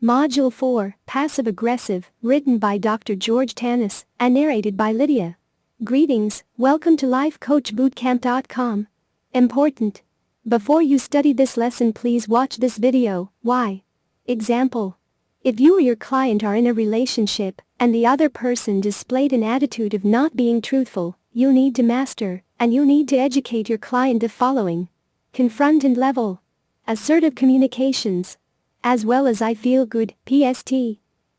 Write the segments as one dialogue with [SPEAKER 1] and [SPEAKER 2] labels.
[SPEAKER 1] Module 4, Passive-Aggressive, written by Dr. George Tannous and narrated by Lydia. Greetings, welcome to lifecoachbootcamp.com. Important. Before you study this lesson, please watch this video. Why? Example. If you or your client are in a relationship and the other person displayed an attitude of not being truthful, you need to master and you need to educate your client the following. Confront and level. Assertive communications. As well as I feel good, PST.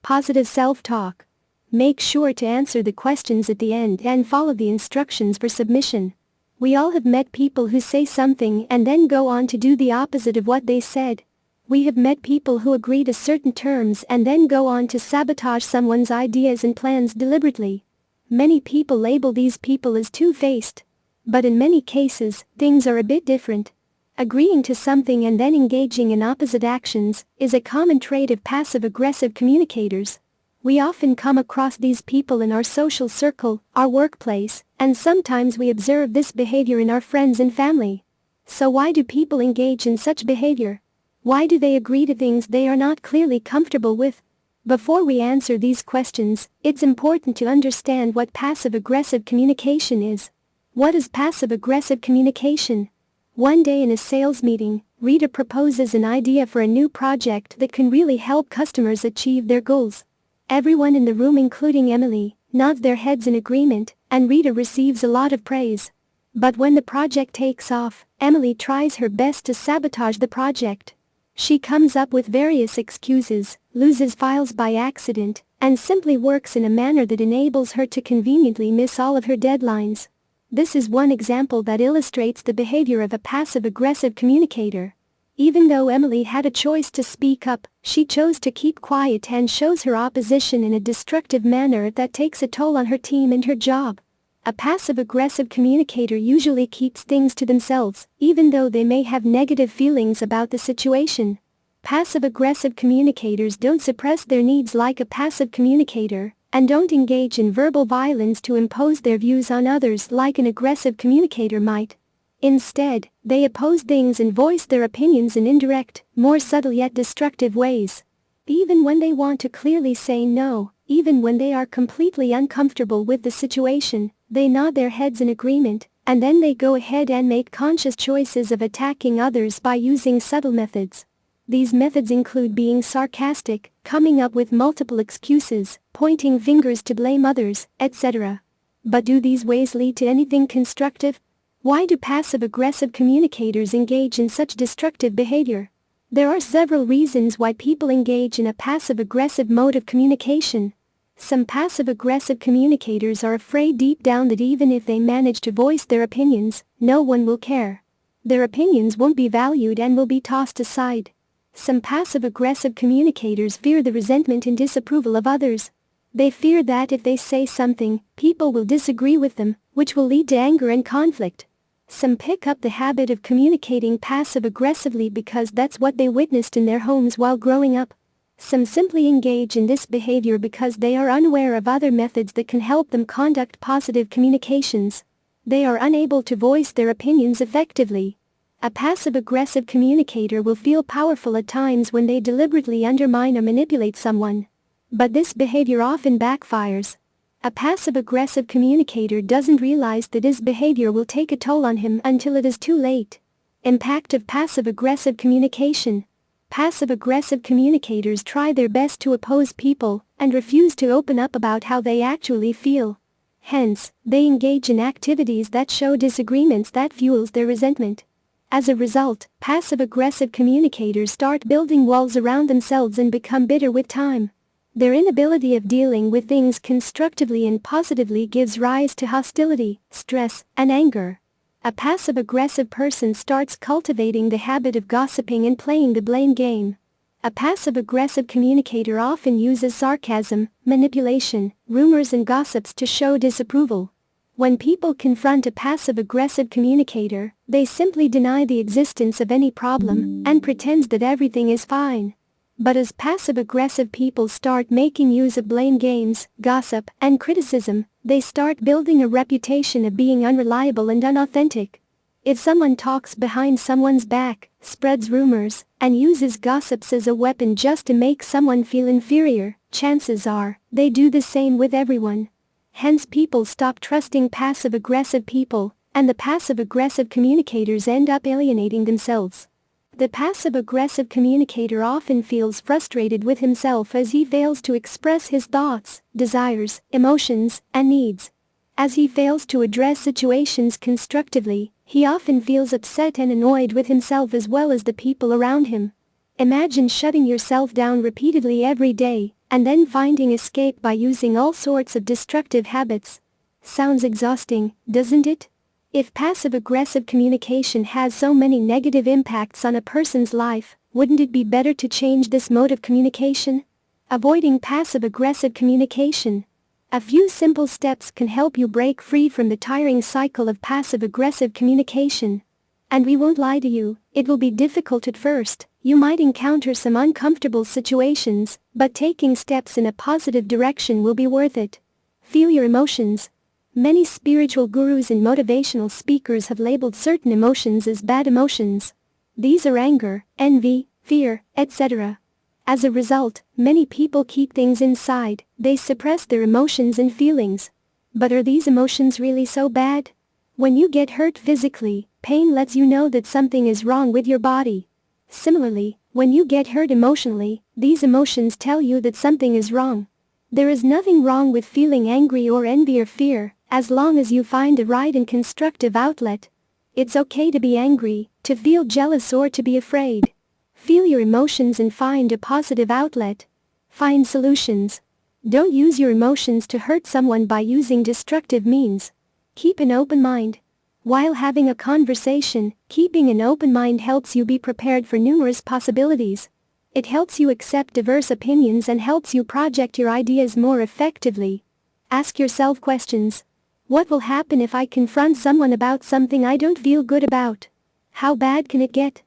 [SPEAKER 1] Positive self-talk. Make sure to answer the questions at the end and follow the instructions for submission. We all have met people who say something and then go on to do the opposite of what they said. We have met people who agree to certain terms and then go on to sabotage someone's ideas and plans deliberately. Many people label these people as two-faced. But in many cases, things are a bit different. Agreeing to something and then engaging in opposite actions is a common trait of passive-aggressive communicators. We often come across these people in our social circle, our workplace, and sometimes we observe this behavior in our friends and family. So why do people engage in such behavior? Why do they agree to things they are not clearly comfortable with? Before we answer these questions, it's important to understand what passive-aggressive communication is. What is passive-aggressive communication? One day in a sales meeting, Rita proposes an idea for a new project that can really help customers achieve their goals. Everyone in the room, including Emily, nods their heads in agreement, and Rita receives a lot of praise. But when the project takes off, Emily tries her best to sabotage the project. She comes up with various excuses, loses files by accident, and simply works in a manner that enables her to conveniently miss all of her deadlines. This is one example that illustrates the behavior of a passive-aggressive communicator. Even though Emily had a choice to speak up, she chose to keep quiet and shows her opposition in a destructive manner that takes a toll on her team and her job. A passive-aggressive communicator usually keeps things to themselves, even though they may have negative feelings about the situation. Passive-aggressive communicators don't suppress their needs like a passive communicator, and don't engage in verbal violence to impose their views on others like an aggressive communicator might. Instead, they oppose things and voice their opinions in indirect, more subtle yet destructive ways. Even when they want to clearly say no, even when they are completely uncomfortable with the situation, they nod their heads in agreement, and then they go ahead and make conscious choices of attacking others by using subtle methods. These methods include being sarcastic, coming up with multiple excuses, pointing fingers to blame others, etc. But do these ways lead to anything constructive? Why do passive-aggressive communicators engage in such destructive behavior? There are several reasons why people engage in a passive-aggressive mode of communication. Some passive-aggressive communicators are afraid deep down that even if they manage to voice their opinions, no one will care. Their opinions won't be valued and will be tossed aside. Some passive-aggressive communicators fear the resentment and disapproval of others. They fear that if they say something, people will disagree with them, which will lead to anger and conflict. Some pick up the habit of communicating passive-aggressively because that's what they witnessed in their homes while growing up. Some simply engage in this behavior because they are unaware of other methods that can help them conduct positive communications. They are unable to voice their opinions effectively. A passive-aggressive communicator will feel powerful at times when they deliberately undermine or manipulate someone. But this behavior often backfires. A passive-aggressive communicator doesn't realize that his behavior will take a toll on him until it is too late. Impact of passive-aggressive communication. Passive-aggressive communicators try their best to oppose people and refuse to open up about how they actually feel. Hence, they engage in activities that show disagreements that fuels their resentment. As a result, passive-aggressive communicators start building walls around themselves and become bitter with time. Their inability of dealing with things constructively and positively gives rise to hostility, stress, and anger. A passive-aggressive person starts cultivating the habit of gossiping and playing the blame game. A passive-aggressive communicator often uses sarcasm, manipulation, rumors and gossips to show disapproval. When people confront a passive-aggressive communicator, they simply deny the existence of any problem and pretend that everything is fine. But as passive-aggressive people start making use of blame games, gossip, and criticism, they start building a reputation of being unreliable and unauthentic. If someone talks behind someone's back, spreads rumors, and uses gossips as a weapon just to make someone feel inferior, chances are, they do the same with everyone. Hence people stop trusting passive-aggressive people, and the passive-aggressive communicators end up alienating themselves. The passive-aggressive communicator often feels frustrated with himself as he fails to express his thoughts, desires, emotions, and needs. As he fails to address situations constructively, he often feels upset and annoyed with himself as well as the people around him. Imagine shutting yourself down repeatedly every day, and then finding escape by using all sorts of destructive habits. Sounds exhausting, doesn't it? If passive-aggressive communication has so many negative impacts on a person's life, wouldn't it be better to change this mode of communication? Avoiding passive-aggressive communication. A few simple steps can help you break free from the tiring cycle of passive-aggressive communication. And we won't lie to you, it will be difficult at first. You might encounter some uncomfortable situations, but taking steps in a positive direction will be worth it. Feel your emotions. Many spiritual gurus and motivational speakers have labeled certain emotions as bad emotions. These are anger, envy, fear, etc. As a result, many people keep things inside, they suppress their emotions and feelings. But are these emotions really so bad? When you get hurt physically, pain lets you know that something is wrong with your body. Similarly, when you get hurt emotionally, these emotions tell you that something is wrong. There is nothing wrong with feeling angry or envy or fear, as long as you find a right and constructive outlet. It's okay to be angry, to feel jealous or to be afraid. Feel your emotions and find a positive outlet. Find solutions. Don't use your emotions to hurt someone by using destructive means. Keep an open mind. While having a conversation, keeping an open mind helps you be prepared for numerous possibilities. It helps you accept diverse opinions and helps you project your ideas more effectively. Ask yourself questions. What will happen if I confront someone about something I don't feel good about? How bad can it get?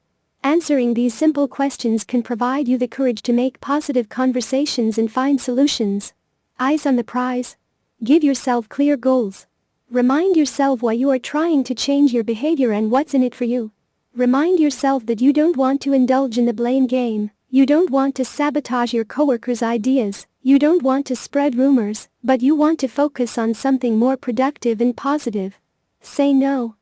[SPEAKER 1] Answering these simple questions can provide you the courage to make positive conversations and find solutions. Eyes on the prize. Give yourself clear goals. Remind yourself why you are trying to change your behavior and what's in it for you. Remind yourself that you don't want to indulge in the blame game, you don't want to sabotage your coworkers' ideas, you don't want to spread rumors, but you want to focus on something more productive and positive. Say no.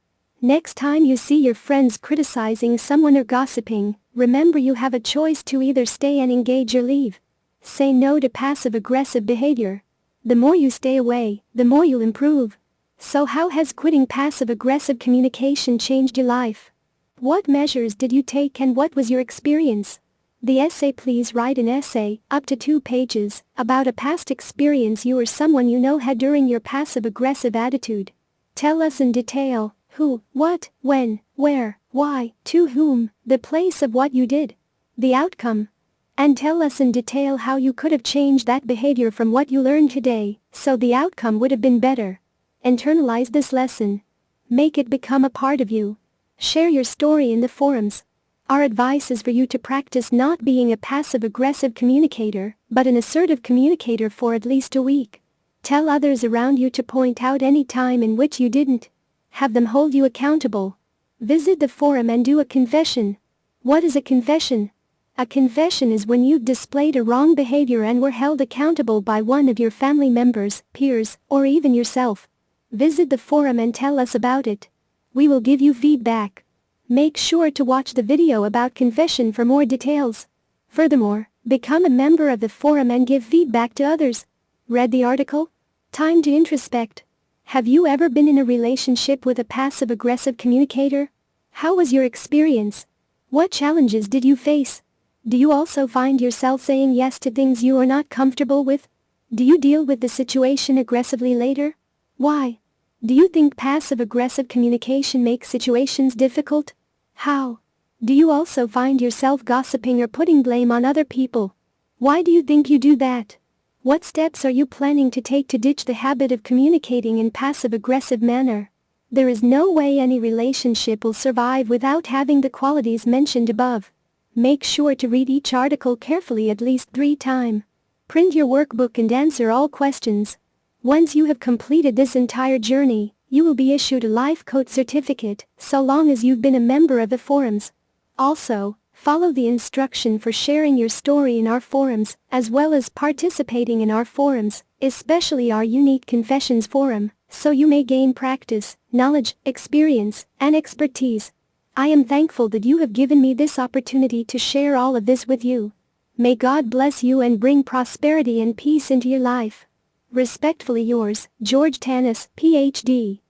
[SPEAKER 1] Next time you see your friends criticizing someone or gossiping, remember you have a choice to either stay and engage or leave. Say no to passive-aggressive behavior. The more you stay away, the more you'll improve. So how has quitting passive-aggressive communication changed your life? What measures did you take and what was your experience? The essay. Please write an essay, up to 2 pages, about a past experience you or someone you know had during your passive-aggressive attitude. Tell us in detail, who, what, when, where, why, to whom, the place of what you did, the outcome. And tell us in detail how you could have changed that behavior from what you learned today, so the outcome would have been better. Internalize this lesson. Make it become a part of you. Share your story in the forums. Our advice is for you to practice not being a passive-aggressive communicator, but an assertive communicator for at least a week. Tell others around you to point out any time in which you didn't. Have them hold you accountable. Visit the forum and do a confession. What is a confession? A confession is when you've displayed a wrong behavior and were held accountable by one of your family members, peers, or even yourself. Visit the forum and tell us about it. We will give you feedback. Make sure to watch the video about confession for more details. Furthermore, become a member of the forum and give feedback to others. Read the article? Time to introspect. Have you ever been in a relationship with a passive-aggressive communicator? How was your experience? What challenges did you face? Do you also find yourself saying yes to things you are not comfortable with? Do you deal with the situation aggressively later? Why? Do you think passive-aggressive communication makes situations difficult? How? Do you also find yourself gossiping or putting blame on other people? Why do you think you do that? What steps are you planning to take to ditch the habit of communicating in passive-aggressive manner? There is no way any relationship will survive without having the qualities mentioned above. Make sure to read each article carefully at least 3 times. Print your workbook and answer all questions. Once you have completed this entire journey, You will be issued a life coach certificate so long as you've been a member of the forums. Also, follow the instruction for sharing your story in our forums, as well as participating in our forums, especially our unique confessions forum, so you may gain practice, knowledge, experience, and expertise. I am thankful that you have given me this opportunity to share all of this with you. May God bless you and bring prosperity and peace into your life. Respectfully yours, George Tannous, Ph.D.